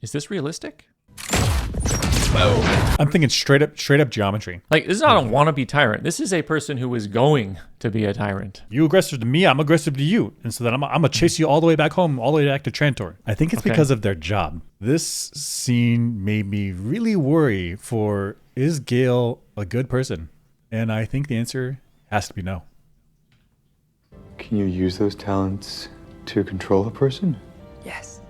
Is this realistic? I'm thinking straight up geometry. Like, this is not a wannabe tyrant. This is a person who is going to be a tyrant. You aggressive to me, I'm aggressive to you. And so then I'm going to chase you all the way back home, all the way back to Trantor. I think it's because of their job. This scene made me really worry for, is Gaal a good person? And I think the answer has to be no. Can you use those talents to control a person? Yes.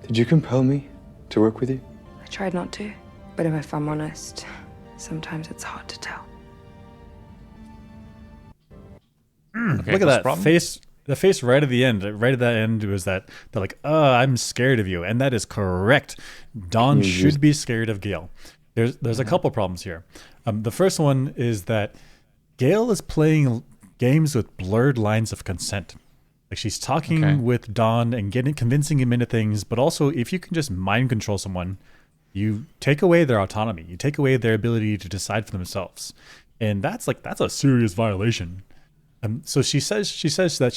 Did you compel me to work with you? I tried not to, but if I'm honest, sometimes it's hard to tell. Okay, Look at that problem? face. The face right at the end, right at that end was that they're like, I'm scared of you. And that is correct. Dawn should be scared of Gaal. There's a couple problems here. The first one is that Gaal is playing games with blurred lines of consent. Like, she's talking with Dawn and convincing him into things, but also if you can just mind control someone, you take away their autonomy. You take away their ability to decide for themselves. And that's a serious violation. So she says that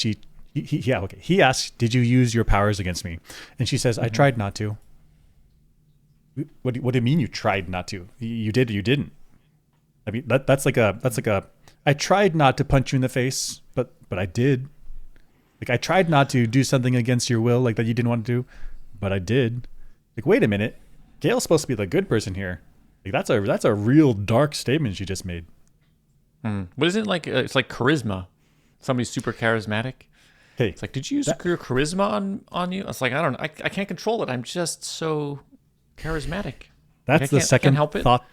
he asks, did you use your powers against me? And she says, I tried not to. What do you mean you tried not to? You did or you didn't? I mean, that's like a I tried not to punch you in the face, but I did. Like, I tried not to do something against your will, like that you didn't want to do, but I did. Like, wait a minute. Gaal's supposed to be the good person here. Like, that's a real dark statement she just made. What is it like? It's like charisma. Somebody's super charismatic. Hey, It's like, did you use your charisma on you? It's like, I can't control it. I'm just so charismatic. that's the second help it. thought.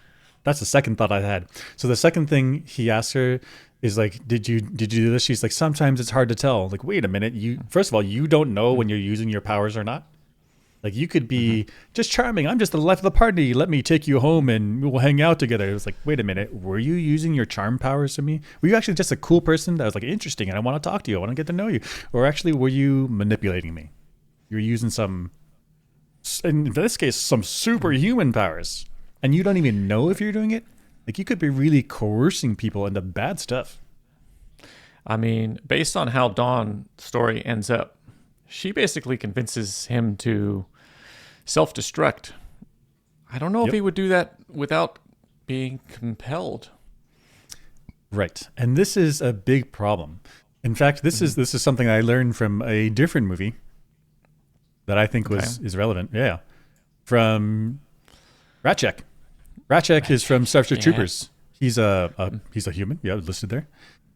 That's the second thought I had. So the second thing he asked her is like, did you do this? She's like, sometimes it's hard to tell. Like, wait a minute. First of all, you don't know when you're using your powers or not. Like, you could be just charming. I'm just the life of the party. Let me take you home and we'll hang out together. It was like, wait a minute. Were you using your charm powers to me? Were you actually just a cool person that was like interesting and I want to talk to you? I want to get to know you. Or actually, were you manipulating me? You're using some, in this case, some superhuman powers. And you don't even know if you're doing it. Like, you could be really coercing people into bad stuff. I mean, based on how Dawn's story ends up, she basically convinces him to self-destruct. I don't know if he would do that without being compelled. Right. And this is a big problem. In fact, this is something I learned from a different movie that I think is relevant. Yeah. From Ratchek. Ratchek is from Starship Troopers. He's a human. Yeah, listed there.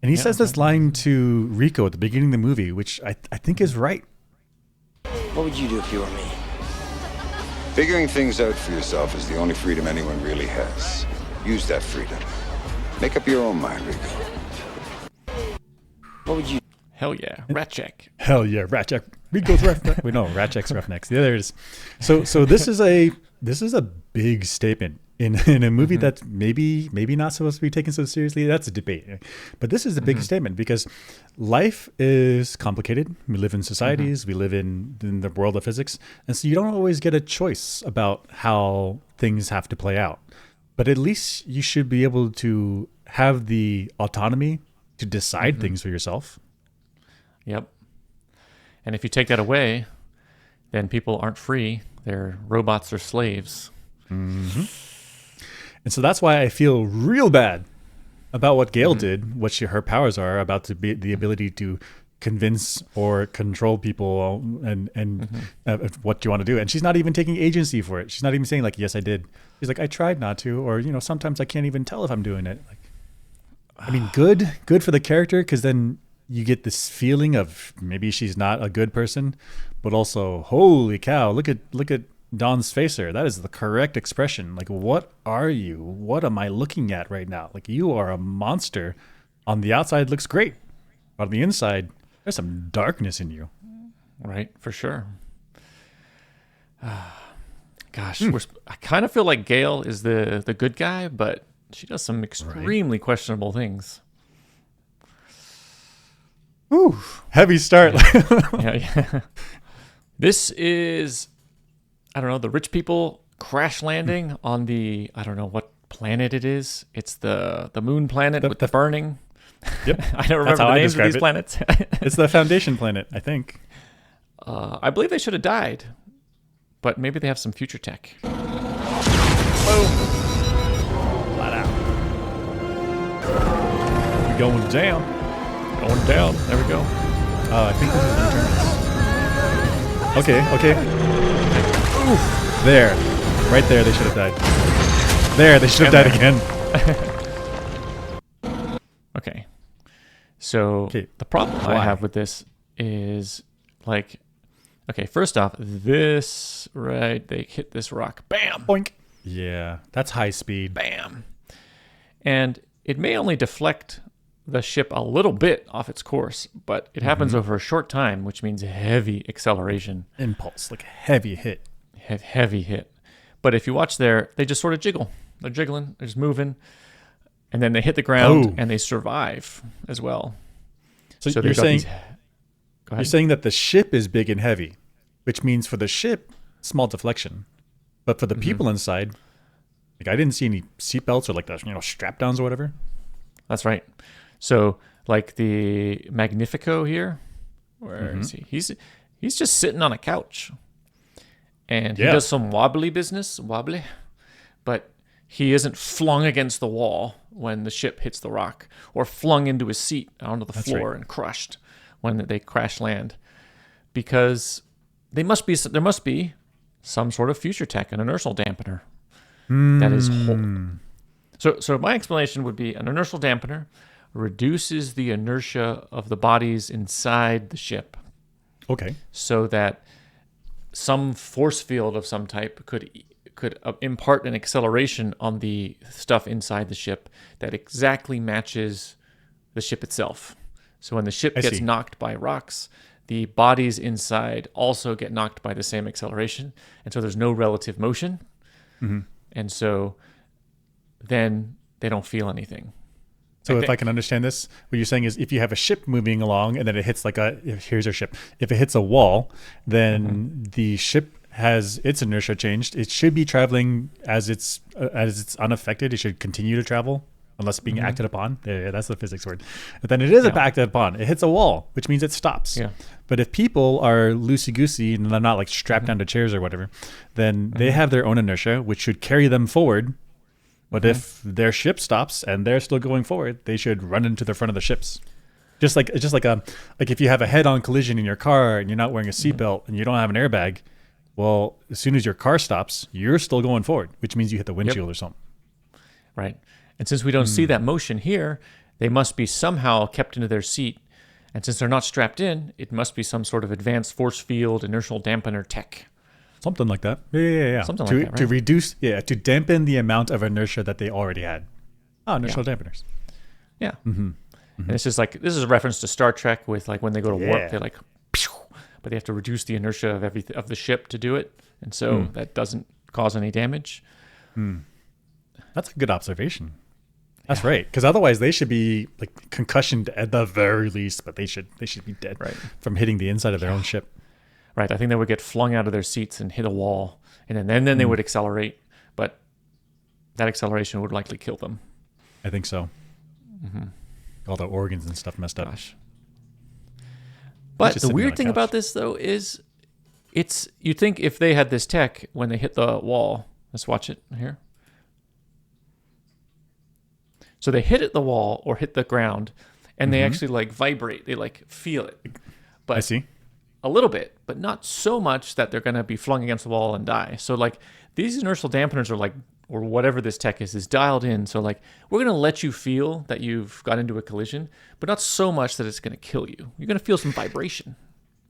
And he says this line to Rico at the beginning of the movie, which I think is right. What would you do if you were me? Figuring things out for yourself is the only freedom anyone really has. Use that freedom. Make up your own mind, Rico. What would you... Hell yeah, Ratchek. Hell yeah, Ratchek. Rico's Roughneck. Wait, no, Ratchek's Roughnecks. Yeah, there it is. So this is a big statement in a movie that's maybe not supposed to be taken so seriously. That's a debate. But this is a big statement because life is complicated. We live in societies. We live in the world of physics. And so you don't always get a choice about how things have to play out. But at least you should be able to have the autonomy to decide things for yourself. Yep. And if you take that away, then people aren't free. They're robots or slaves. Mm-hmm. And so that's why I feel real bad about what Gaal did, what her powers are, about to be the ability to convince or control people and what you want to do. And she's not even taking agency for it. She's not even saying like, yes, I did. She's like, I tried not to, or, sometimes I can't even tell if I'm doing it. Like, I mean, good for the character, because then you get this feeling of maybe she's not a good person, but also, holy cow, look at Dawn's face there. That is the correct expression. Like, what are you? What am I looking at right now? Like, you are a monster. On the outside, looks great. But on the inside, there's some darkness in you. Right, for sure. Gosh, I kind of feel like Gaal is the good guy, but she does some extremely questionable things. Ooh, heavy start. Yeah. This is, I don't know, the rich people crash landing on the, I don't know what planet it is. It's the moon planet with the burning. Yep. I don't remember the names of these planets. It's the Foundation planet, I think. I believe they should have died. but maybe they have some future tech. Boom. Flat out. We're going down. Going down. There we go. Oh, I think this is internals. Okay. Oof. There. Right there, they should have died. There, they should have died again. Okay. So the problem I have with this is like, okay, first off, this, right, they hit this rock. Bam! Boink. Yeah, that's high speed. Bam! And it may only deflect the ship a little bit off its course, but it happens over a short time, which means heavy acceleration. Impulse, like a heavy hit. Heavy hit. But if you watch there, they just sort of jiggle. They're jiggling, they're just moving. And then they hit the ground and they survive as well. So you're saying that the ship is big and heavy, which means for the ship, small deflection. But for the people inside, like I didn't see any seatbelts or like the strap downs or whatever. That's right. So like the Magnifico here, where is he? He's just sitting on a couch. And he does some wobbly business, but he isn't flung against the wall when the ship hits the rock, or flung into his seat onto the floor and crushed when they crash land, because there must be some sort of future tech, an inertial dampener that is whole. So my explanation would be an inertial dampener reduces the inertia of the bodies inside the ship. Okay. So that some force field of some type could impart an acceleration on the stuff inside the ship that exactly matches the ship itself. So when the ship gets knocked by rocks, the bodies inside also get knocked by the same acceleration. And so there's no relative motion. And so then they don't feel anything. So if I can understand this, what you're saying is if you have a ship moving along and then it hits here's our ship. If it hits a wall, then the ship has its inertia changed. It should be traveling as it's unaffected. It should continue to travel unless being acted upon. Yeah, that's the physics word. But then it is acted upon. It hits a wall, which means it stops. Yeah. But if people are loosey-goosey and they're not like strapped down to chairs or whatever, then they have their own inertia, which should carry them forward. But if their ship stops and they're still going forward, they should run into the front of the ships. Just like if you have a head-on collision in your car and you're not wearing a seatbelt and you don't have an airbag, well, as soon as your car stops, you're still going forward, which means you hit the windshield or something. Right. And since we don't see that motion here, they must be somehow kept into their seat. And since they're not strapped in, it must be some sort of advanced force field inertial dampener tech. Something like that. Yeah. Something like that, right? To reduce, to dampen the amount of inertia that they already had. Inertial dampeners. Yeah. And it's just like, this is a reference to Star Trek with like when they go to warp, they're like, pew, but they have to reduce the inertia of the ship to do it. And so that doesn't cause any damage. That's a good observation. That's right. Because otherwise they should be like concussioned at the very least, but they should be dead from hitting the inside of their own ship. Right. I think they would get flung out of their seats and hit a wall, and then they would accelerate, but that acceleration would likely kill them. I think so. All the organs and stuff messed up. Gosh. But the weird thing about this, though, is you think if they had this tech when they hit the wall, let's watch it here. So they hit the wall or hit the ground, and they actually like vibrate. They like feel it. But I see. A little bit, but not so much that they're going to be flung against the wall and die. So like these inertial dampeners are like, or whatever this tech is dialed in. So like we're going to let you feel that you've got into a collision, but not so much that it's going to kill you. You're going to feel some vibration.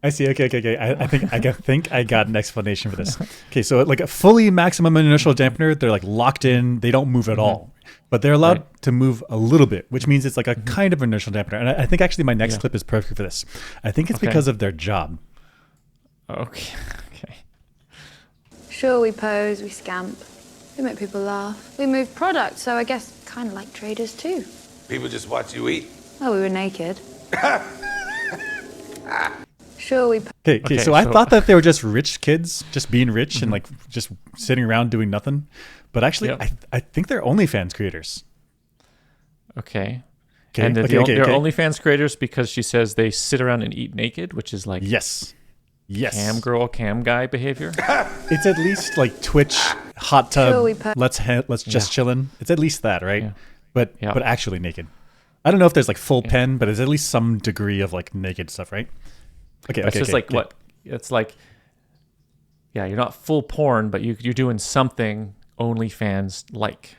I see. Okay. I think I got an explanation for this. Okay, so like a fully maximum inertial dampener, they're like locked in. They don't move at all, but they're allowed to move a little bit, which means it's like a kind of inertial dampener. And I think actually my next clip is perfect for this. I think it's because of their job. Okay. Sure, we pose, we scamp, we make people laugh, we move product, so I guess kind of like traders too. People just watch you eat. Oh, we were naked. Sure, we. Okay. So I thought that they were just rich kids, just being rich and like just sitting around doing nothing. But actually, I think they're OnlyFans creators. Okay. And they're OnlyFans creators because she says they sit around and eat naked, which is like... Yes. Yes. cam girl, cam guy behavior. It's at least like Twitch, hot tub, Sure, we put- let's just chillin'. It's at least that, right? Yeah. But Yeah. but actually naked. I don't know if there's like full pen, but it's at least some degree of like naked stuff, right? Okay, It's just like what? It's like, yeah, you're not full porn, but you're doing something OnlyFans like.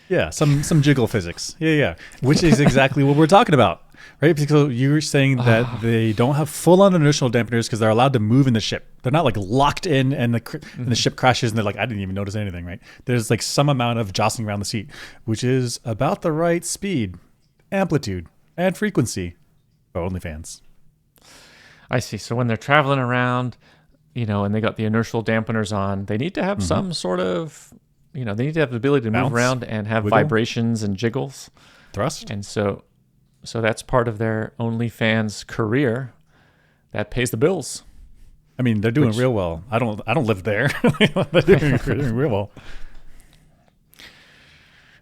Yeah, some jiggle physics. Yeah. Which is exactly what we're talking about, right? Because you were saying that they don't have full-on inertial dampeners because they're allowed to move in the ship. They're not like locked in and the ship crashes and they're like, I didn't even notice anything, right? There's like some amount of jostling around the seat, which is about the right speed, amplitude, and frequency for OnlyFans. I see. So when they're traveling around, and they got the inertial dampeners on, they need to have some sort of, they need to have the ability to Bounce, move around and have wiggle. vibrations and jiggles. Thrust? And so that's part of their OnlyFans career that pays the bills. I mean, they're doing real well. I don't live there. They're doing real well.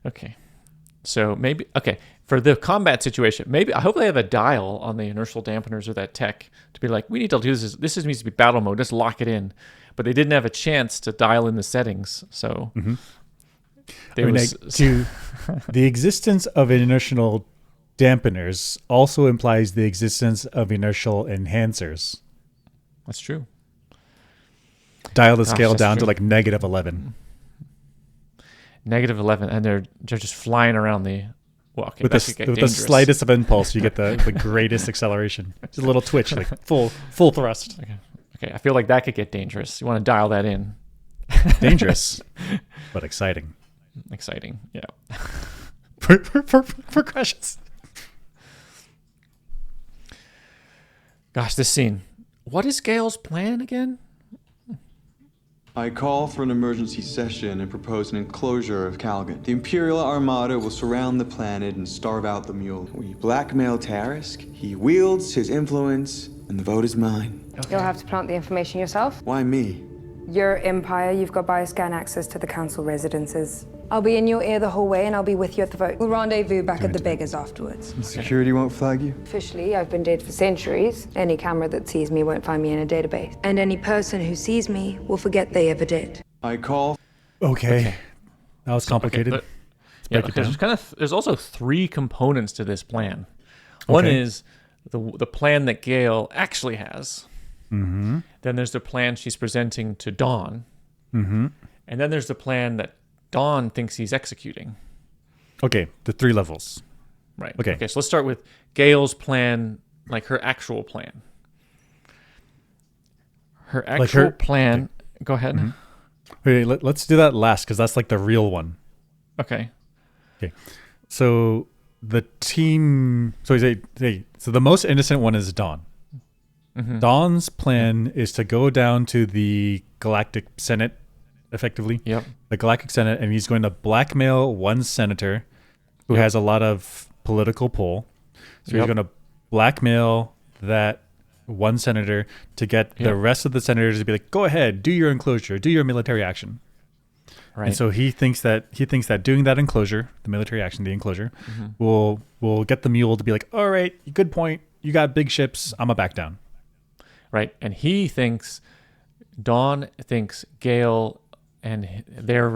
Okay. So maybe, for the combat situation, I hope they have a dial on the inertial dampeners or that tech to be like, we need to do this. This needs to be battle mode. Just lock it in. But they didn't have a chance to dial in the settings. So the existence of inertial dampeners also implies the existence of inertial enhancers. That's true. Dial the scale that's down true. to like -11. -11, and they're just flying around the. Well, okay, With the slightest of impulse, you get the greatest acceleration. Just a little twitch, like full thrust. Okay, I feel like that could get dangerous. You want to dial that in. Dangerous, but exciting. Exciting, yeah. for crashes. Gosh, this scene. What is Gaal's plan again? I call for an emergency session and propose an enclosure of Kalgan. The Imperial Armada will surround the planet and starve out the mule. We blackmail Tarisk, he wields his influence, and the vote is mine. You'll have to plant the information yourself. Why me? You're Empire, you've got bioscan access to the council residences. I'll be in your ear the whole way and I'll be with you at the vote. We'll rendezvous back at the beggars afterwards. Security won't flag you? Officially, I've been dead for centuries. Any camera that sees me won't find me in a database. And any person who sees me will forget they ever did. I call... Okay. That was complicated. Okay, there's also 3 components to this plan. One is the plan that Gaal actually has. Mm-hmm. Then there's the plan she's presenting to Dawn. Mm-hmm. And then there's the plan that Dawn thinks he's executing. Okay, the 3 levels. Right. Okay. Okay, so let's start with Gaal's plan, like her actual plan. Her actual plan. Go ahead. Mm-hmm. Wait, let's do that last because that's like the real one. Okay. Okay. So the team. So the most innocent one is Dawn. Mm-hmm. Dawn's plan is to go down to the Galactic Senate, effectively. Yep. The Galactic Senate, and he's going to blackmail one senator who has a lot of political pull. So he's going to blackmail that one senator to get the rest of the senators to be like, go ahead, do your enclosure, do your military action. Right. And so he thinks that doing that enclosure, the military action, the enclosure, will get the mule to be like, all right, good point. You got big ships. I'm a back down. Right. And Dawn thinks Gaal and their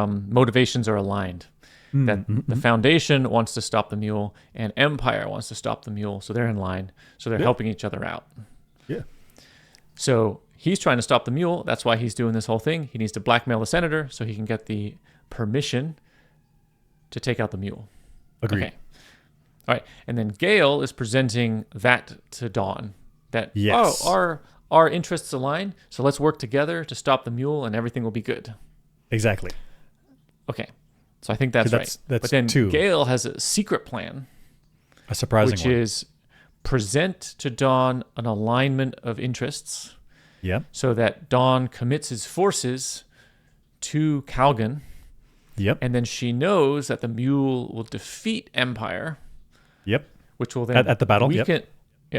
motivations are aligned. That the Foundation wants to stop the mule and Empire wants to stop the mule. So they're in line. So they're helping each other out. Yeah. So he's trying to stop the mule. That's why he's doing this whole thing. He needs to blackmail the senator so he can get the permission to take out the mule. Agreed. Okay. All right. And then Gaal is presenting that to Dawn. That, our interests align, so let's work together to stop the mule and everything will be good. Exactly. Okay. So I think that's right. That's but then 2. Gaal has a secret plan. A surprising which one. is present to Dawn an alignment of interests. Yep. So that Dawn commits his forces to Kalgan. Yep. And then she knows that the mule will defeat Empire. Yep. Which will then at the battle. Weaken,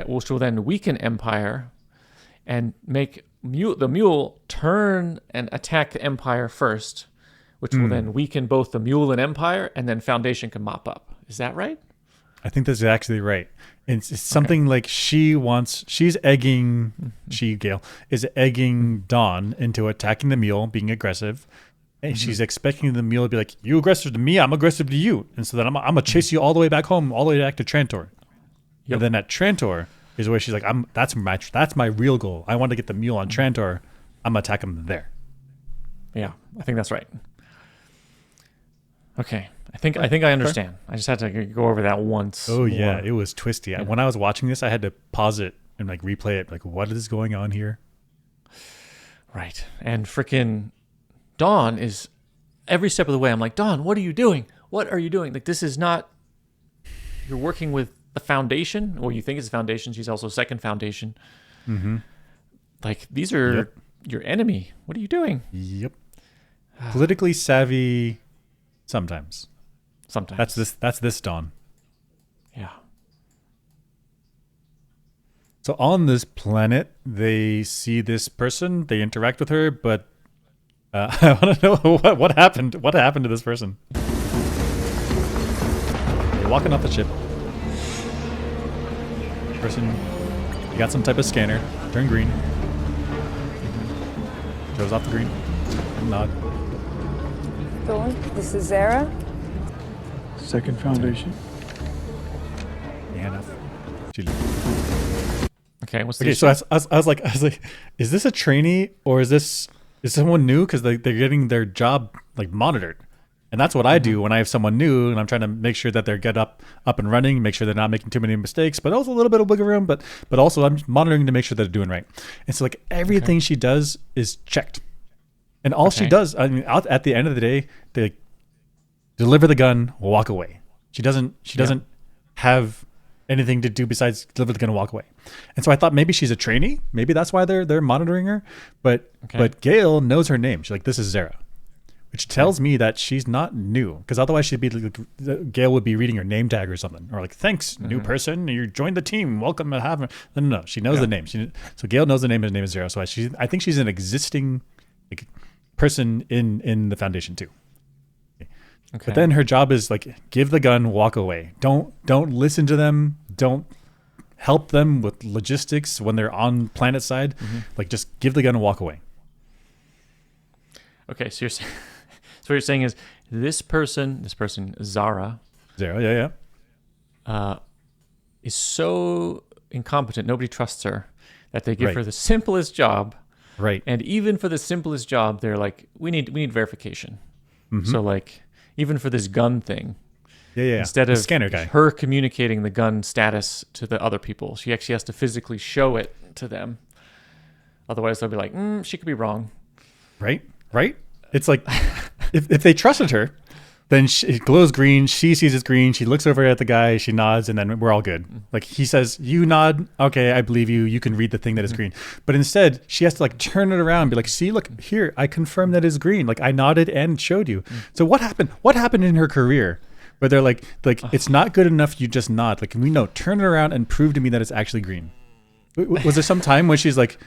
which will then weaken Empire and make the mule turn and attack the Empire first, which will then weaken both the mule and Empire, and then Foundation can mop up. Is that right? I think that's actually right. It's something like she's egging, Gaal, is egging Dawn into attacking the mule, being aggressive. And she's expecting the mule to be like, you aggressive to me, I'm aggressive to you. And so then I'm going to chase you all the way back home, all the way back to Trantor. Yep. And then at Trantor is where she's like, that's my real goal. I want to get the mule on Trantor. I'm going to attack him there. Yeah, I think that's right. Okay. I think I understand. I just had to go over that once. Oh yeah, it was twisty. Yeah. When I was watching this, I had to pause it and like replay it. Like, what is going on here? Right. And freaking Dawn is every step of the way. I'm like, Dawn, what are you doing? What are you doing? Like, this is not. You're working with the Foundation, or you think it's the Foundation. She's also Second Foundation. Mm-hmm. Like, these are your enemy. What are you doing? Yep. Politically savvy. Sometimes. That's this Dawn. Yeah. So on this planet, they see this person, they interact with her, but I want to know what happened. What happened to this person? They're walking off the ship. Person, you got some type of scanner. Turn green. Shows off the green. Nod. Dawn, this is Zara. Second Foundation. Yeah, enough. Okay, so I was like, is this a trainee or is someone new? Because they're getting their job like monitored, and that's what I do when I have someone new, and I'm trying to make sure that they're get up and running, make sure they're not making too many mistakes, but also a little bit of wiggle room, but also I'm monitoring to make sure that they're doing right. And so like everything she does is checked, and all she does, I mean, at the end of the day, they deliver the gun, walk away. She doesn't have anything to do besides deliver the gun and walk away. And so I thought maybe she's a trainee. Maybe that's why they're monitoring her. But Gaal knows her name. She's like, this is Zara, which tells me that she's not new. Because otherwise she'd be like, Gaal would be reading her name tag or something, or like, thanks, new person, you joined the team. Welcome to have her. No, she knows the name. So Gaal knows the name. His name is Zara. So I think she's an existing like person in the Foundation too. Okay. But then her job is like, give the gun, walk away. Don't listen to them. Don't help them with logistics when they're on planet side. Like, just give the gun and walk away. Okay, so what you're saying is this person, Zara, is so incompetent, nobody trusts her, that they give her the simplest job. Right. And even for the simplest job, they're like, we need verification. So like, even for this gun thing, instead of scanner guy, her communicating the gun status to the other people, she actually has to physically show it to them. Otherwise, they'll be like, she could be wrong. Right. It's like, if they trusted her, then it glows green. She sees it's green. She looks over at the guy. She nods, and then we're all good. Like, he says, you nod. Okay, I believe you. You can read the thing that is green. But instead, she has to like turn it around and be like, see, look here. I confirm that is green. Like, I nodded and showed you. So what happened? What happened in her career where they're like it's not good enough. You just nod. Like, we know. Turn it around and prove to me that it's actually green. Was there some time when she's like,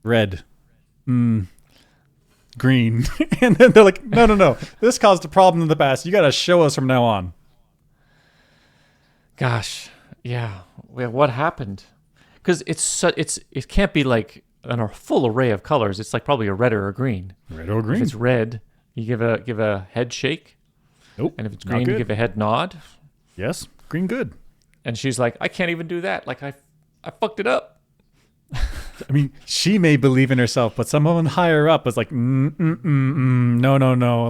red, green, and then they're like, no, this caused a problem in the past, you got to show us from now on? Gosh, yeah, what happened? Because it can't be like a full array of colors. It's like probably a red or a green. If it's red, you give a head shake. Nope. And if it's green, you give a head nod. Yes, green, good. And she's like, I can't even do that. Like, I fucked it up. I mean, she may believe in herself, but someone higher up is like, no.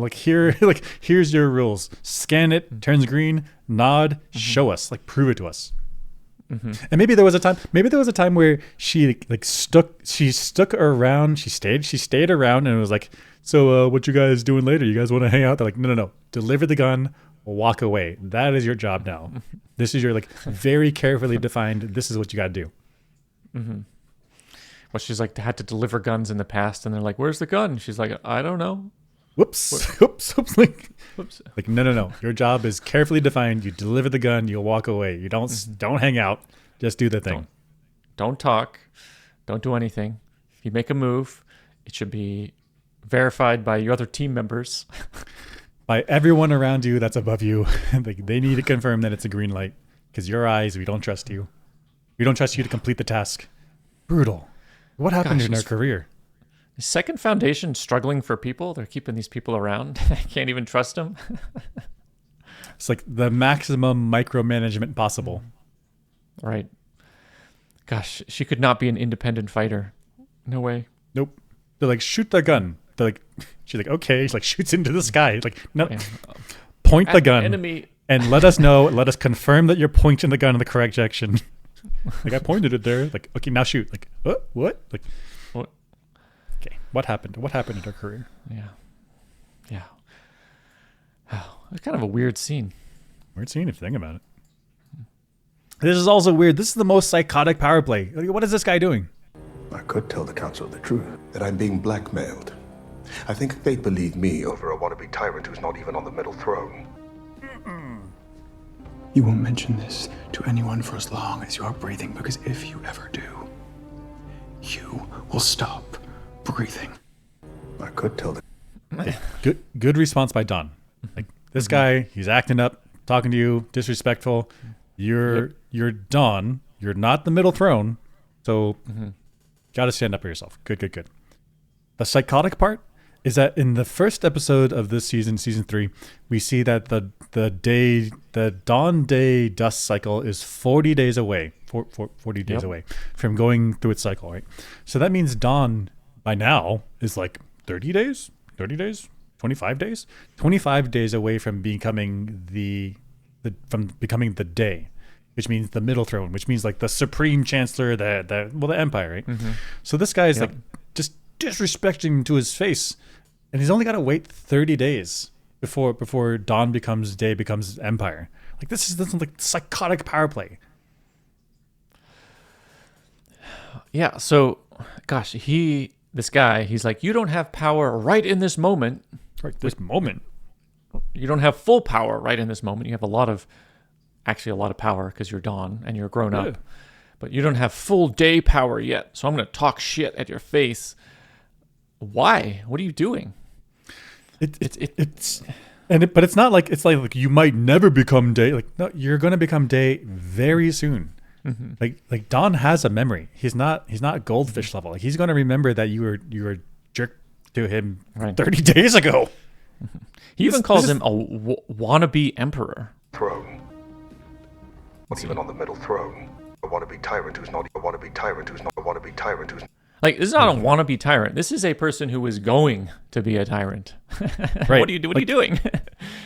Like, here's your rules. Scan it, turns green, nod, show us, like, prove it to us. And maybe there was a time where she like stuck around. She stayed around, and it was like, so what you guys doing later? You guys want to hang out? They're like, no. Deliver the gun, walk away. That is your job now. This is your like very carefully defined. This is what you got to do. Well, she's like had to deliver guns in the past, and they're like, "Where's the gun?" She's like, "I don't know." Whoops. Like, no. Your job is carefully defined. You deliver the gun. You'll walk away. You don't hang out. Just do the thing. Don't talk. Don't do anything. If you make a move, it should be verified by your other team members, by everyone around you that's above you. They need to confirm that it's a green light, because your eyes, we don't trust you. We don't trust you to complete the task. Brutal. What happened in our career? Second Foundation struggling for people. They're keeping these people around. I can't even trust them. It's like the maximum micromanagement possible. Right. Gosh, she could not be an independent fighter. No way. Nope. They're like, shoot the gun. They're like, she's like, okay. She's like, shoots into the sky. Like, no, point the gun. Enemy. And let us know. Let us confirm that you're pointing the gun in the correct direction. Like, I pointed it there. Like, okay, now shoot. Like, what? Like, what? Okay, what happened? What happened in her career? Yeah. Oh, it's kind of a weird scene. Weird scene if you think about it. This is also weird. This is the most psychotic power play. Like, what is this guy doing? I could tell the council the truth, that I'm being blackmailed. I think they'd believe me over a wannabe tyrant who's not even on the middle throne. You won't mention this to anyone for as long as you are breathing, because if you ever do, you will stop breathing. I could tell them. Good response by Don. Like, this guy, he's acting up, talking to you, disrespectful. You're Don. You're not the middle throne, so got to stand up for yourself. Good. The psychotic part is that in the first episode of this season, season 3, we see that the dawn day dusk cycle is 40 days away, 40 days away from going through its cycle, right? So that means dawn by now is like 30 days, 25 days, 25 days away from becoming becoming the day, which means the middle throne, which means like the supreme chancellor, the empire, right? So this guy is like just disrespecting him to his face, and he's only got to wait 30 days before dawn becomes day, becomes empire. Like, this is like psychotic power play. Yeah. So, gosh, this guy, he's like, you don't have power right in this moment. Right this moment. You don't have full power right in this moment. You have a lot of power because you're Dawn and you're grown up, but you don't have full day power yet. So I'm going to talk shit at your face. Why? What are you doing? But it's not like it's like you might never become day. Like, no, you're going to become day very soon. Like Don has a memory. He's not goldfish level. Like, he's going to remember that you were jerked to him 30 days ago. He even calls him a wannabe emperor. Throne. Not even on the middle throne. A wannabe tyrant who's not a wannabe tyrant who's not a wannabe tyrant who's. Like, this is not a wannabe tyrant. This is a person who is going to be a tyrant. Right. What are you doing?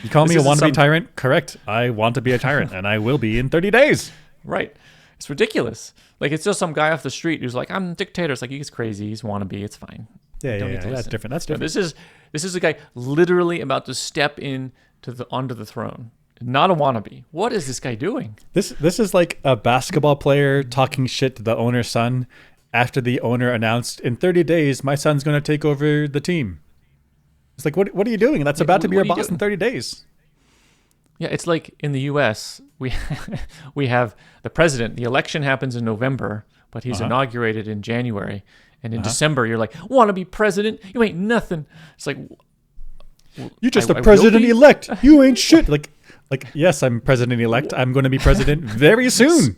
You call me a wannabe tyrant? Correct. I want to be a tyrant, and I will be in 30 days. Right. It's ridiculous. Like, it's just some guy off the street who's like, I'm a dictator. It's like, he's crazy. He's wannabe. It's fine. Yeah. That's different. That's different. No, this is a guy literally about to step onto the throne. Not a wannabe. What is this guy doing? This is like a basketball player talking shit to the owner's son after the owner announced, in 30 days, my son's going to take over the team. It's like, what are you doing? That's about to be your boss in 30 days. Yeah, it's like in the U.S., we have the president. The election happens in November, but he's inaugurated in January. And in December, you're like, want to be president? You ain't nothing. It's like, you're just a president-elect. You ain't shit. Like, yes, I'm president-elect. I'm going to be president very soon.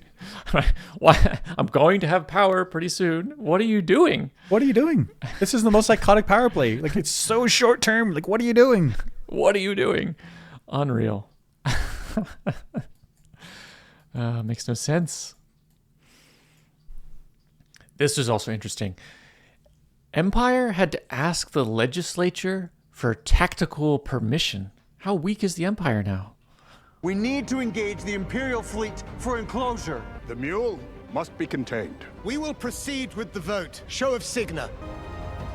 Why? I'm going to have power pretty soon. What are you doing? This is the most psychotic power play. Like, it's so short-term. Like, what are you doing? Unreal. Makes no sense. This is also interesting. Empire had to ask the legislature for tactical permission. How weak is the Empire now? We need to engage the Imperial fleet for enclosure. The Mule must be contained. We will proceed with the vote. Show of Signa.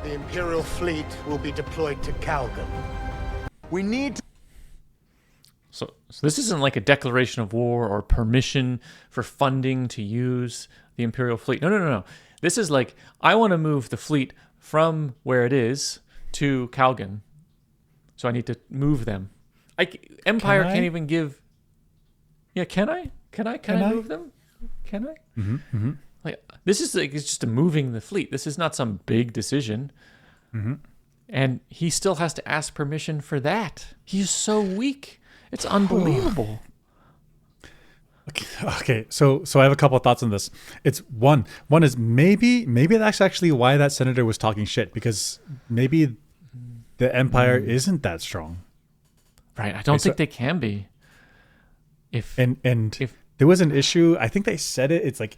The Imperial fleet will be deployed to Kalgan. We need to... So this isn't like a declaration of war or permission for funding to use the Imperial fleet. No. This is like, I want to move the fleet from where it is to Kalgan. So I need to move them. Empire can't even give... Yeah, can I? Can I move them? Can I? Mm-hmm. Like, this is like, it's just a moving the fleet. This is not some big decision. Mm-hmm. And he still has to ask permission for that. He's so weak. It's unbelievable. Okay, so I have a couple of thoughts on this. It's one is maybe that's actually why that senator was talking shit, because maybe the Empire isn't that strong. Right. I don't think they can be. If there was an issue, I think they said it. It's like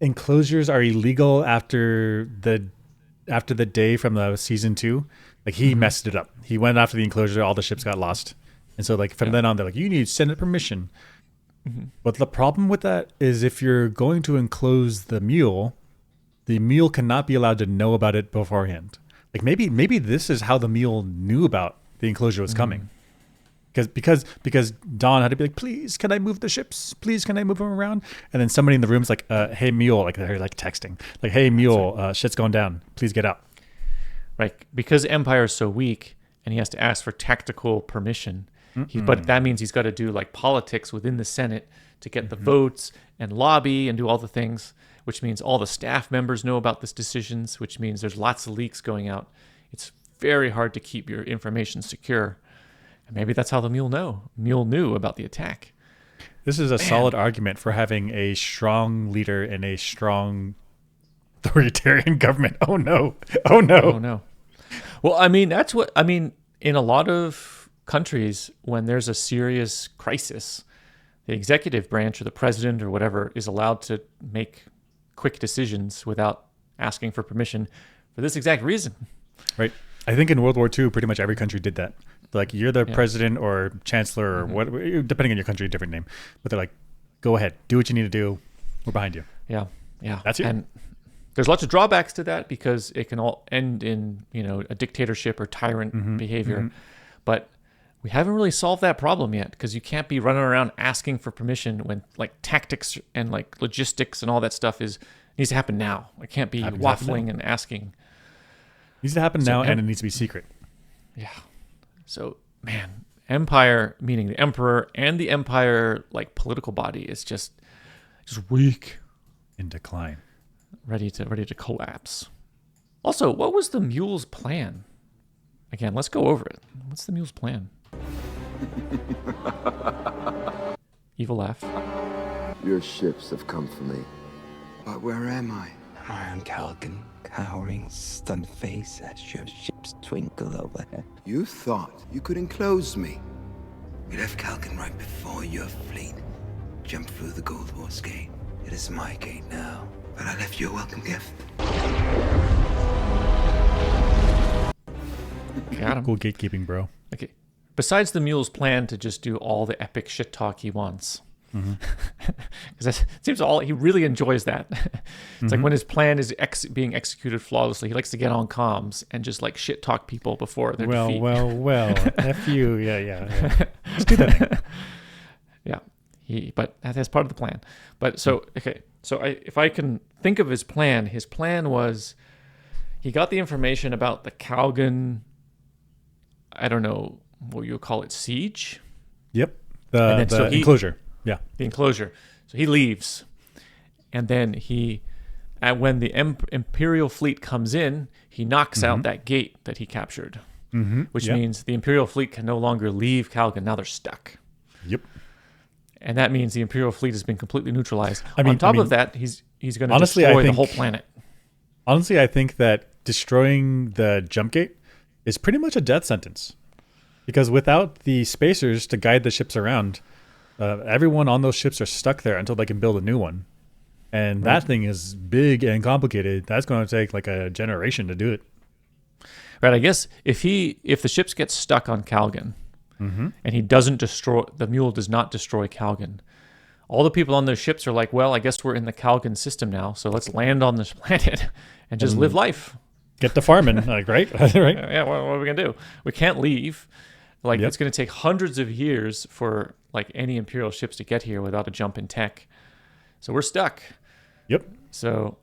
enclosures are illegal after the day from the season 2. Like he messed it up. He went after the enclosure, all the ships got lost, and so like from then on, they're like, you need Senate permission. But the problem with that is if you're going to enclose the mule cannot be allowed to know about it beforehand. Like maybe this is how the mule knew about the enclosure was coming. Because Dawn had to be like, please, can I move the ships? Please, can I move them around? And then somebody in the room's like, hey, mule, like they're like texting. Like, hey, mule, shit's going down. Please get out. Right. Because Empire is so weak and he has to ask for tactical permission. But that means he's got to do like politics within the Senate to get the votes and lobby and do all the things, which means all the staff members know about these decisions, which means there's lots of leaks going out. It's very hard to keep your information secure. And maybe that's how the mule knew about the attack. This is a solid argument for having a strong leader in a strong authoritarian government. Oh no. Well, I mean, in a lot of countries, when there's a serious crisis, the executive branch or the president or whatever is allowed to make quick decisions without asking for permission for this exact reason. Right. I think in World War II, pretty much every country did that. Like you're the president or chancellor or what, depending on your country, different name. But they're like, go ahead, do what you need to do. We're behind you. Yeah. That's it. And there's lots of drawbacks to that because it can all end in, a dictatorship or tyrant behavior. But we haven't really solved that problem yet because you can't be running around asking for permission when like tactics and like logistics and all that stuff needs to happen now. It can't be waffling and asking. It needs to happen now, and it needs to be secret. Yeah. So, man, Empire, meaning the Emperor and the Empire like political body is just weak, in decline, ready to collapse. Also, what was the mule's plan? Again, let's go over it. What's the mule's plan? Evil laugh. Your ships have come for me. But where am I? I am Kalgan, cowering, stunned face as your ships twinkle overhead. You thought you could enclose me. We left Kalgan right before your fleet jumped through the Gold Horse Gate. It is my gate now, but I left you a welcome gift. Got him. Cool gatekeeping, bro. Okay. Besides the mule's plan to just do all the epic shit talk he wants, because it seems he really enjoys that. It's like when his plan is being executed flawlessly, he likes to get on comms and just like shit talk people before their defeat. Well, F you, yeah. Let's do that thing. Yeah, but that's part of the plan. But so if I can think of his plan was he got the information about the Kalgan, I don't know what you would call it, siege? Yep. The enclosure. Yeah. The enclosure. So he leaves. And then when the Imperial fleet comes in, he knocks out that gate that he captured, which means the Imperial fleet can no longer leave Kalgan. Now they're stuck. Yep. And that means the Imperial fleet has been completely neutralized. On top of that, he's going to destroy the whole planet. Honestly, I think that destroying the jump gate is pretty much a death sentence. Because without the spacers to guide the ships around, everyone on those ships are stuck there until they can build a new one. And that thing is big and complicated. That's going to take like a generation to do it. Right. I guess if the ships get stuck on Kalgan and he doesn't the mule does not destroy Kalgan, all the people on those ships are like, well, I guess we're in the Kalgan system now. So let's land on this planet and just live life. Get to farming, like, right? Right? Yeah. What are we going to do? We can't leave. Like, it's going to take hundreds of years for like any Imperial ships to get here without a jump in tech. So we're stuck. Yep. So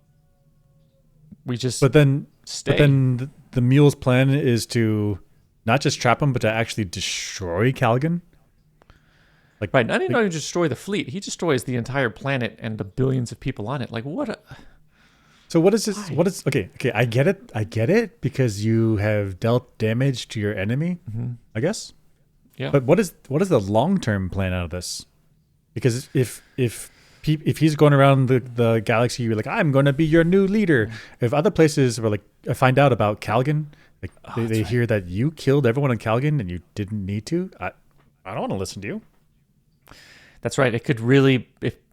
we just But then stay. The mule's plan is to not just trap him, but to actually destroy Kalgan. Like, right. Not even destroy the fleet. He destroys the entire planet and the billions of people on it. Like, So what is this? What is okay? I get it because you have dealt damage to your enemy, I guess. Yeah. But what is the long-term plan out of this? Because if he's going around the galaxy, you're like, I'm going to be your new leader. If other places were like, find out about Kalgan, like they hear that you killed everyone on Kalgan and you didn't need to, I don't want to listen to you. That's right. It could really,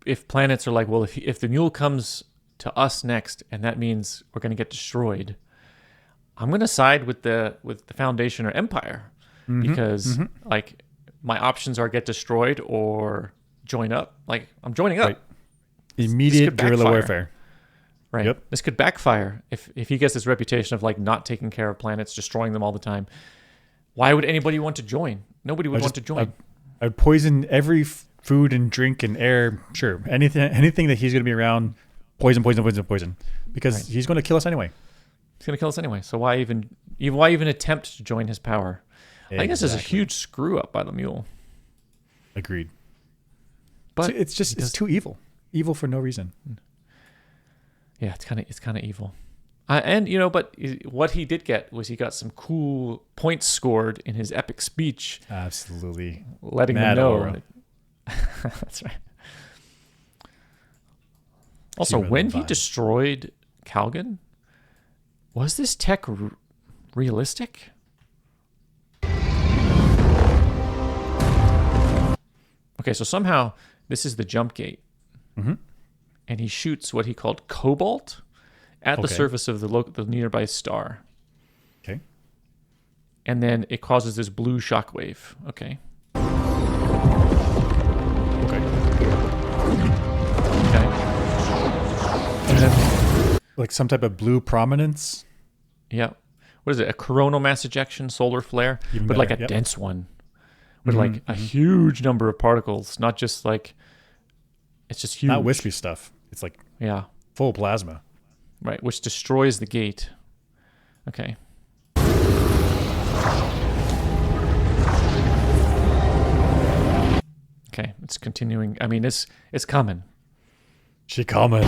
if planets are like, well, if the mule comes to us next, and that means we're going to get destroyed, I'm going to side with the Foundation or Empire, because like my options are get destroyed or join up. Like I'm joining up. Right. Immediate guerrilla warfare. Right. Yep. This could backfire if he gets this reputation of like not taking care of planets, destroying them all the time. Why would anybody want to join? Nobody would want to join. I'd poison every food and drink and air. Sure, anything that he's going to be around. Poison. Because he's going to kill us anyway. He's going to kill us anyway. So why even attempt to join his power? Exactly. I think this is a huge screw up by the mule. Agreed. But it's too evil. Evil for no reason. Yeah, it's kind of evil. And but what he did get was he got some cool points scored in his epic speech. Absolutely. Letting them know. That's right. Also, when he destroyed Kalgan, was this tech realistic? Okay, so somehow this is the jump gate. And he shoots what he called cobalt at the surface of the nearby star. Okay. And then it causes this blue shockwave. Okay. And then, like some type of blue prominence. Yeah. What is it? A coronal mass ejection solar flare, but like a dense one, with like a huge number of particles. Not just like it's just huge. Not wispy stuff. It's like full plasma. Right, which destroys the gate. Okay. Okay, it's continuing. I mean, it's coming. She coming.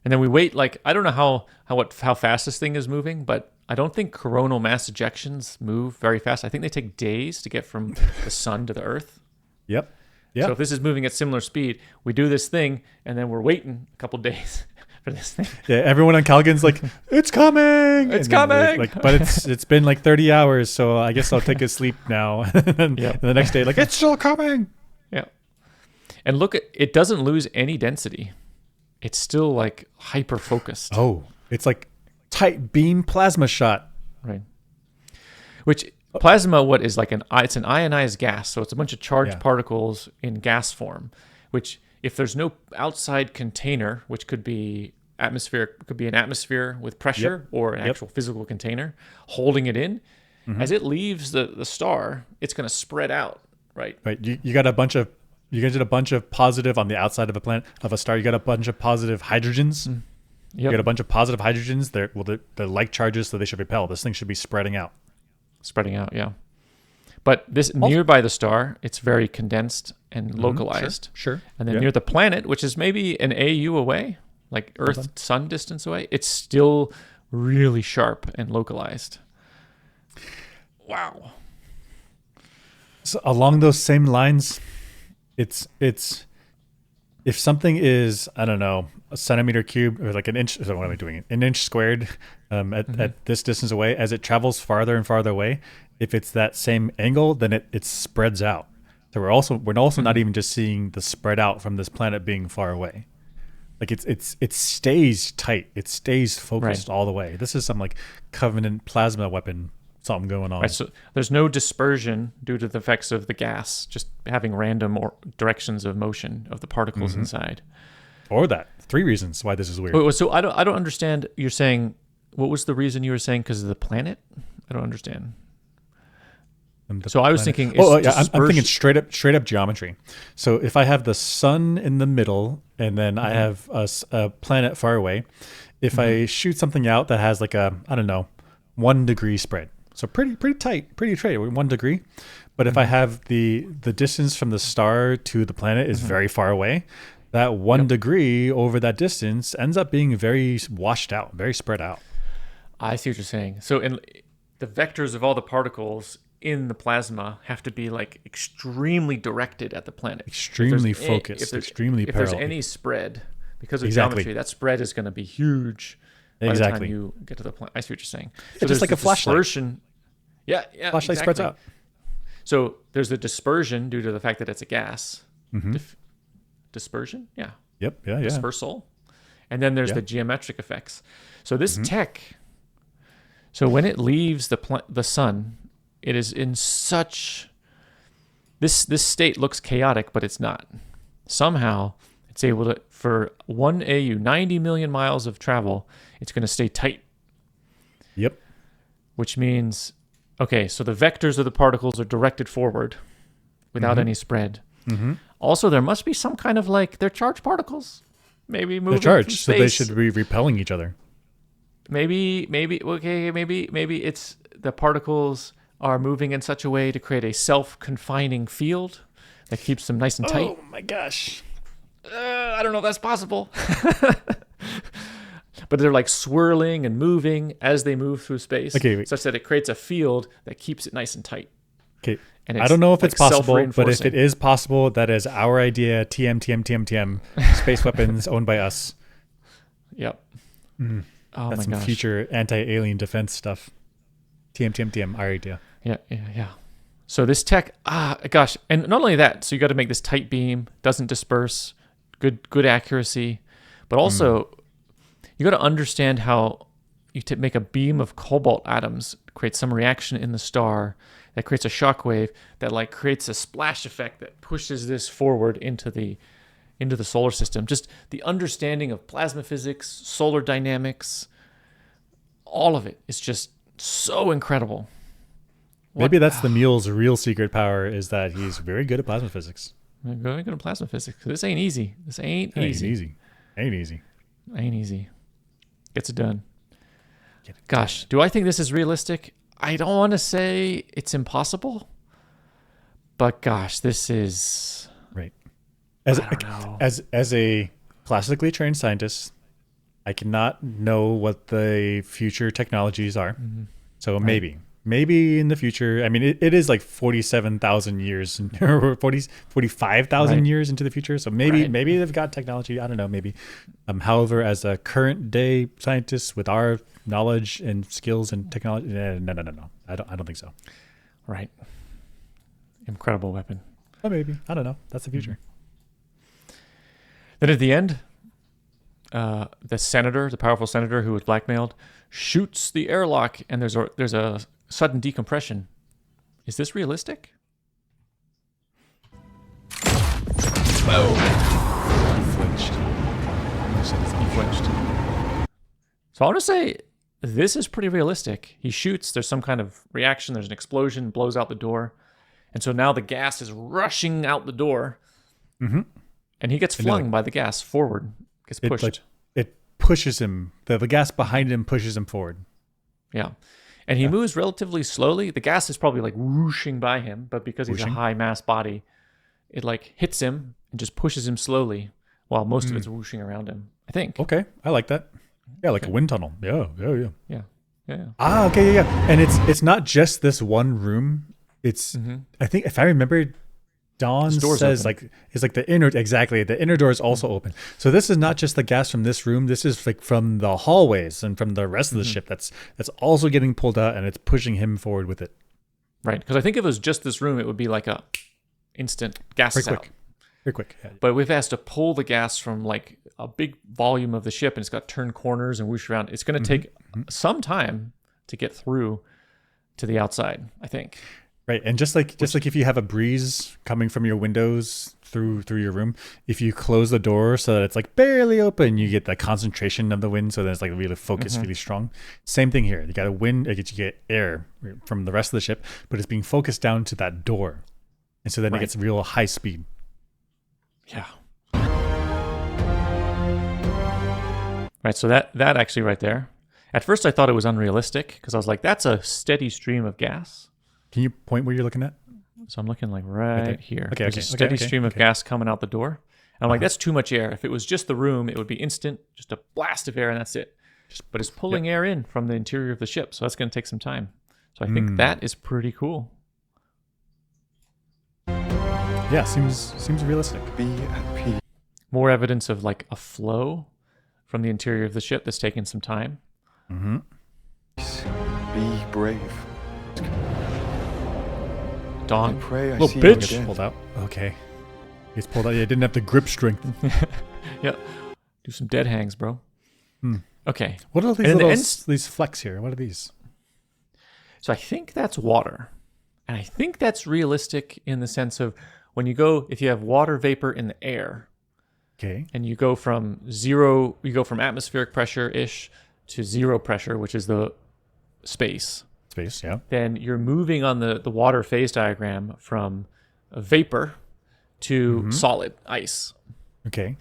And then we wait. Like I don't know how fast this thing is moving, but I don't think coronal mass ejections move very fast. I think they take days to get from the sun to the Earth. Yep. So if this is moving at similar speed, we do this thing, and then we're waiting a couple days for this thing. Yeah, everyone on Kalgan's like, it's coming! It's coming! Like, but it's been like 30 hours, so I guess I'll take a sleep now. And the next day, like, it's still coming! Yeah. And look, it doesn't lose any density. It's still like hyper-focused. Oh, it's like tight beam plasma shot. Right. Which... Plasma, it's an ionized gas, so it's a bunch of charged particles in gas form, which if there's no outside container, which could be an atmosphere with pressure or an actual physical container holding it in, as it leaves the star, it's going to spread out, right? Right. You got a bunch of positive on the outside of a star. You got a bunch of positive hydrogens. You got a bunch of positive hydrogens. They're like charges, so they should repel. This thing should be spreading out. Yeah. But this nearby the star, it's very condensed and localized. Sure. And then near the planet, which is maybe an AU away, like Earth-Sun distance away, it's still really sharp and localized. Wow. So along those same lines, it's if something is, I don't know, a centimeter cubed or like an inch, so what am I doing? An inch squared at this distance away, as it travels farther and farther away, if it's that same angle, then it spreads out. So we're also not even just seeing the spread out from this planet being far away. Like it stays tight. It stays focused all the way. This is some like Covenant plasma weapon something going on. Right, so there's no dispersion due to the effects of the gas, just having random directions of motion of the particles inside. Or that. 3 reasons why this is weird. Wait, so I don't understand. You're saying, what was the reason you were saying? Because of the planet? I don't understand. So I was thinking. I'm thinking straight up geometry. So if I have the sun in the middle and then I have a planet far away, if I shoot something out that has like a 1 degree spread, so pretty tight, 1 degree. But if I have the distance from the star to the planet is very far away, that 1 degree over that distance ends up being very washed out, very spread out. I see what you're saying. So in the vectors of all the particles in the plasma have to be like extremely directed at the planet. Extremely focused, extremely parallel. If there's any spread, because of geometry, that spread is going to be huge by the time you get to the planet. I see what you're saying. So it's just like a flashlight. Dispersion. Yeah, flashlight spreads out. So there's the dispersion due to the fact that it's a gas. Dispersion? Yeah. Yep, yeah. Dispersal. And then there's the geometric effects. So this tech, so when it leaves the sun, it is in such... This state looks chaotic, but it's not. Somehow, it's able to, for 1 AU, 90 million miles of travel, it's going to stay tight. Yep. Which means, okay, so the vectors of the particles are directed forward without any spread. Also, there must be some kind of like, they're charged particles. Maybe moving they're charged, through space. So they should be repelling each other. Maybe it's the particles are moving in such a way to create a self-confining field that keeps them nice and tight. Oh my gosh. I don't know if that's possible. But they're like swirling and moving as they move through space, such that it creates a field that keeps it nice and tight. Okay. And I don't know if it's possible, but if it is possible, that is our idea. TM. Space weapons owned by us. Yep. Oh that's my some gosh. future anti-alien defense stuff. TM. Our idea. Yeah. So this tech, gosh, and not only that, so you got to make this tight beam, doesn't disperse, good accuracy, but also you got to understand how you make a beam of cobalt atoms, create some reaction in the star that creates a shock wave that like creates a splash effect that pushes this forward into the solar system. Just the understanding of plasma physics, solar dynamics, all of it is just so incredible. Maybe that's the Mule's real secret power, is that he's very good at plasma physics. Very good at plasma physics. This ain't easy. Ain't easy. Gets it done. Gosh, do I think this is realistic? I don't want to say it's impossible, but gosh, this is right. As a classically trained scientist, I cannot know what the future technologies are. So maybe in the future, I mean, it is like 47,000 years or 45,000 years into the future. So maybe they've got technology. I don't know, maybe. However, as a current day scientist with our knowledge and skills and technology, no. I don't think so. Right. Incredible weapon. Oh, maybe. I don't know. That's the future. Then at the end, the powerful senator who was blackmailed, shoots the airlock, and there's a sudden decompression. Is this realistic? Whoa. He flinched. So I want to say this is pretty realistic. He shoots, there's some kind of reaction, there's an explosion, blows out the door. And so now the gas is rushing out the door. And he gets flung by the gas forward, gets pushed. It pushes him. The gas behind him pushes him forward. Yeah. And he moves relatively slowly. The gas is probably like whooshing by him, but because he's a high mass body, it like hits him and just pushes him slowly while most of it's whooshing around him, I think. Okay. I like that. Yeah, like a wind tunnel. Yeah. Yeah. And it's not just this one room. It's I think if I remember, Dawn says open. it's like the inner door is also open. So this is not just the gas from this room. This is like from the hallways and from the rest of the ship that's also getting pulled out, and it's pushing him forward with it. Right, because I think if it was just this room, it would be like a instant gas is out. Very quick. Yeah. But we've asked to pull the gas from like a big volume of the ship, and it's got turned corners and whoosh around. It's going to take some time to get through to the outside, I think. Right, and just like if you have a breeze coming from your windows through your room, if you close the door so that it's like barely open, you get the concentration of the wind, so that it's like really focused, really strong. Same thing here. You got a wind, you get air from the rest of the ship, but it's being focused down to that door, and so then it gets real high speed. Yeah. Right, so that actually right there. At first, I thought it was unrealistic because I was like, "That's a steady stream of gas." Can you point where you're looking at? So I'm looking like right here. Okay, There's a steady stream of gas coming out the door. And I'm like, that's too much air. If it was just the room, it would be instant, just a blast of air, and that's it. But it's pulling air in from the interior of the ship, so that's going to take some time. So I think that is pretty cool. Yeah, seems realistic. Be at peace. More evidence of like a flow from the interior of the ship that's taking some time. Mm-hmm. Be brave. Dawn. I pray I Little see bitch. you again. Pulled out. Okay. He's pulled out. Yeah, didn't have the grip strength. Yeah. Do some dead hangs, bro. Okay. What are these these flecks here? What are these? So I think that's water. And I think that's realistic in the sense of when you go, if you have water vapor in the air, okay, and you go from atmospheric pressure-ish to zero pressure, which is the space, yeah, then you're moving on the water phase diagram from a vapor to solid ice. Okay.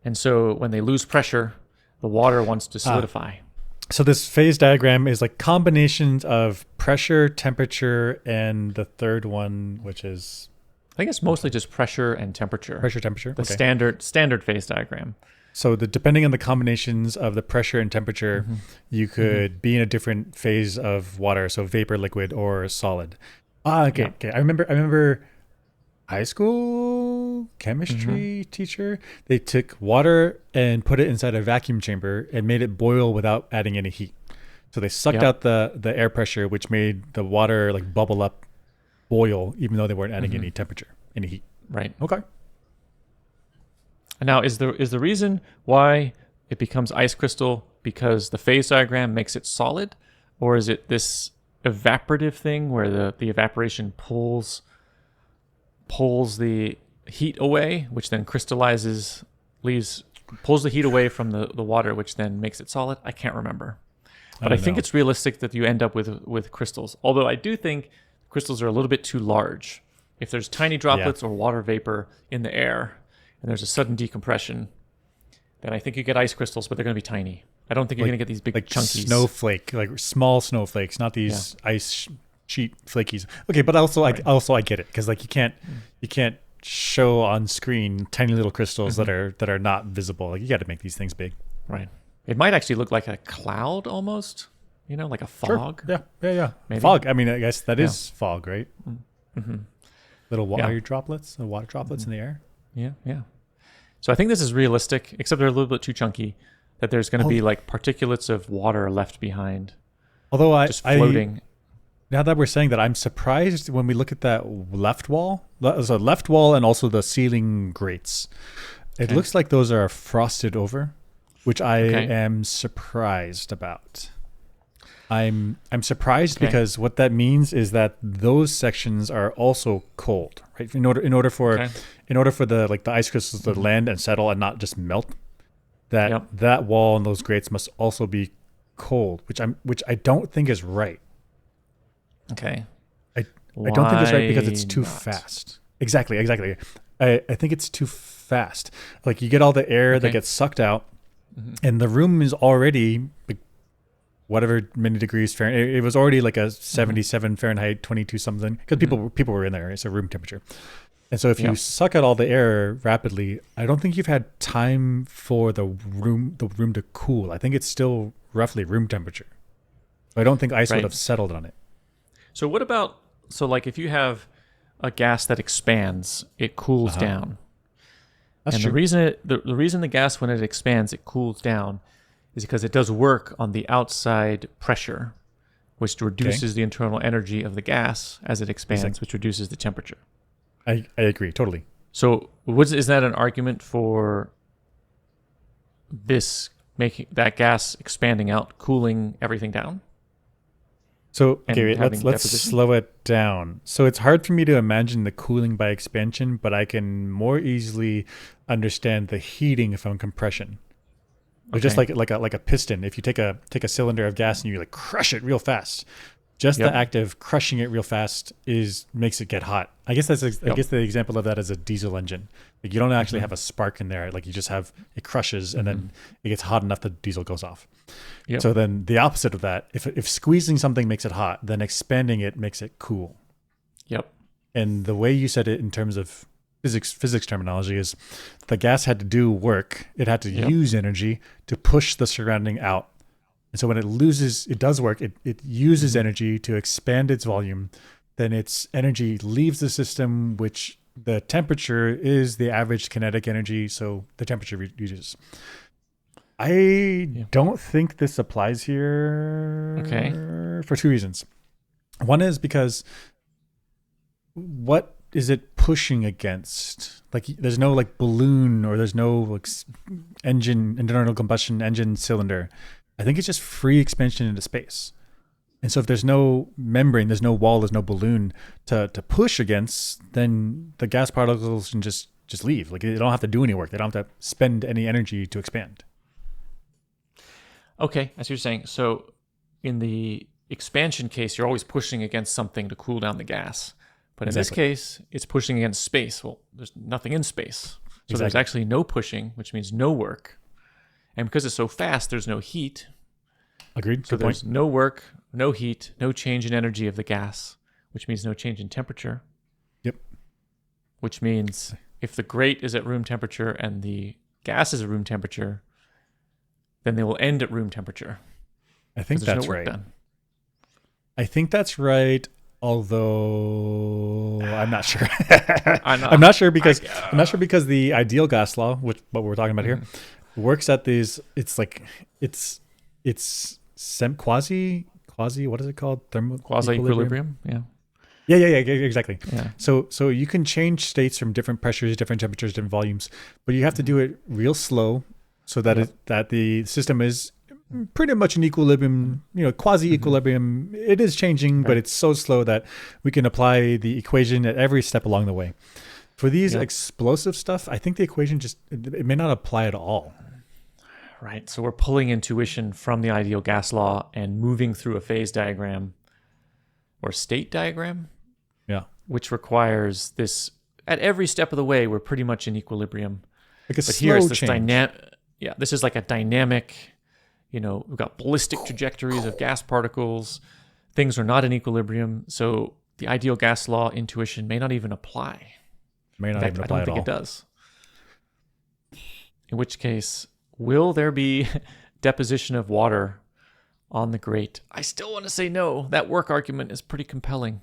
And so when they lose pressure, the water wants to solidify. So this phase diagram is like combinations of pressure, temperature, and the third one, which is... I think it's mostly just pressure and temperature. Pressure, temperature. The standard phase diagram. So depending on the combinations of the pressure and temperature, you could be in a different phase of water, so vapor, liquid, or solid. Okay. I remember high school chemistry teacher. They took water and put it inside a vacuum chamber and made it boil without adding any heat. So they sucked out the air pressure, which made the water like bubble up, boil, even though they weren't adding any temperature, any heat. Right. Okay. And now, is the reason why it becomes ice crystal because the phase diagram makes it solid, or is it this evaporative thing where the evaporation pulls the heat away, which then crystallizes, pulls the heat away from the water, which then makes it solid? I can't remember, but I think it's realistic that you end up with crystals. Although I do think crystals are a little bit too large. If there's tiny droplets or water vapor in the air, and there's a sudden decompression, then I think you get ice crystals, but they're going to be tiny. I don't think you're going to get these big chunky snowflake, like small snowflakes, not these ice sheet flakies. Okay, but also I get it because like you can't show on screen tiny little crystals that are not visible. Like you got to make these things big. Right. It might actually look like a cloud almost. Like a fog. Sure. Yeah. Maybe. Fog. I mean, I guess that is fog, right? Mm-hmm. Little water droplets in the air. Yeah. So I think this is realistic, except they're a little bit too chunky, that there's going to be like particulates of water left behind. Although just floating. Now that we're saying that, I'm surprised when we look at that left wall. So left wall and also the ceiling grates. It looks like those are frosted over, which I am surprised about. I'm surprised because what that means is that those sections are also cold, right? In order for the ice crystals to land and settle and not just melt, that wall and those grates must also be cold, which I don't think is right. Okay. I don't think it's right because it's too fast. Exactly. I think it's too fast. Like you get all the air that gets sucked out, and the room is already like, whatever many degrees Fahrenheit. It was already like a 77 Fahrenheit, 22 something, because people were in there. It's a room temperature. And so if you suck out all the air rapidly, I don't think you've had time for the room to cool. I think it's still roughly room temperature. I don't think ice would have settled on it. So what about, like if you have a gas that expands, it cools down. That's true. The reason the gas, when it expands, it cools down is because it does work on the outside pressure, which reduces the internal energy of the gas as it expands, which reduces the temperature. I agree, totally. So is that an argument for this making that gas expanding out, cooling everything down? So let's slow it down. So it's hard for me to imagine the cooling by expansion, but I can more easily understand the heating from compression. Just like a piston. If you take a cylinder of gas and you like crush it real fast, just the act of crushing it real fast makes it get hot. I guess the example of that is a diesel engine. Like you don't actually have a spark in there. Like you just have it crushes and then it gets hot enough that the diesel goes off. Yep. So then the opposite of that, if squeezing something makes it hot, then expanding it makes it cool. Yep. And the way you said it in terms of physics terminology is the gas had to do work. It had to use energy to push the surrounding out. And so when it does work, it uses energy to expand its volume. Then its energy leaves the system, which the temperature is the average kinetic energy, so the temperature reduces. I don't think this applies here. Okay. For two reasons. One is because what is it pushing against? Like, there's no like balloon, or there's no like internal combustion engine cylinder. I think it's just free expansion into space. And so if there's no membrane, there's no wall, there's no balloon to push against, then the gas particles can just leave. Like, they don't have to do any work. They don't have to spend any energy to expand. Okay, I see what you're saying. So in the expansion case, you're always pushing against something to cool down the gas. But in this case, it's pushing against space. Well, there's nothing in space. So there's actually no pushing, which means no work. And because it's so fast, there's no heat. Agreed. So Good there's point. no work, no heat, no change in energy of the gas, which means no change in temperature. Yep. Which means if the grate is at room temperature and the gas is at room temperature, then they will end at room temperature. I think that's no work right. done. I think that's right. Although I'm not sure. I'm not sure because the ideal gas law, which what we're talking about here, works at these. It's like it's quasi. What is it called? Quasi equilibrium. Yeah. Yeah, exactly. Yeah. So you can change states from different pressures, different temperatures, different volumes, but you have to do it real slow so that that the system is pretty much in equilibrium, quasi equilibrium. It is changing, but it's so slow that we can apply the equation at every step along the way. For these explosive stuff, I think the equation it may not apply at all. Right. So we're pulling intuition from the ideal gas law and moving through a phase diagram or state diagram. Yeah. Which requires this at every step of the way. We're pretty much in equilibrium. Like a but slow here's this change. This is like a dynamic. We've got ballistic trajectories of gas particles. Things are not in equilibrium. So the ideal gas law intuition may not even apply. May not even apply I don't think it does. In which case, will there be deposition of water on the grate? I still want to say no. That work argument is pretty compelling.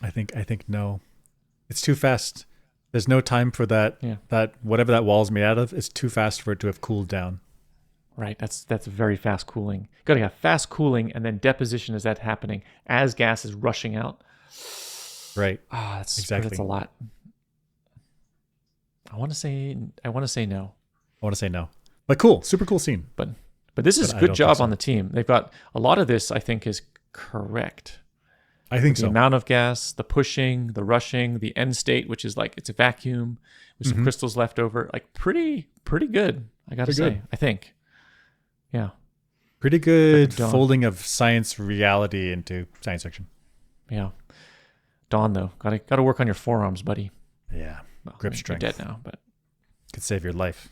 I think no. It's too fast. There's no time for that. Yeah. That whatever that wall is made out of, it's too fast for it to have cooled down. Right, that's very fast cooling. Got to have fast cooling and then deposition as that's happening as gas is rushing out. Right. That's exactly. That's a lot. I want to say no. I want to say no. But cool, super cool scene. But this is a good job on the team. They've got a lot of this. I think is correct. I think the amount of gas, the pushing, the rushing, the end state, which is like it's a vacuum with some crystals left over. Like pretty good. I got to say. Good. I think. Yeah. Pretty good folding of science reality into science fiction. Yeah. Dawn, though, gotta work on your forearms, buddy. Yeah. Grip strength. You're dead now, but could save your life.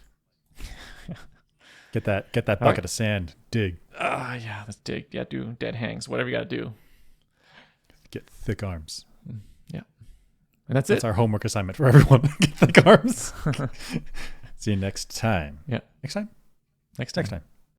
Get that bucket of sand. Dig. Yeah, let's dig. Yeah, do dead hangs. Whatever you gotta do. Get thick arms. Yeah. And that's our homework assignment for everyone. Get thick arms. See you next time. Yeah. Next time? Next time.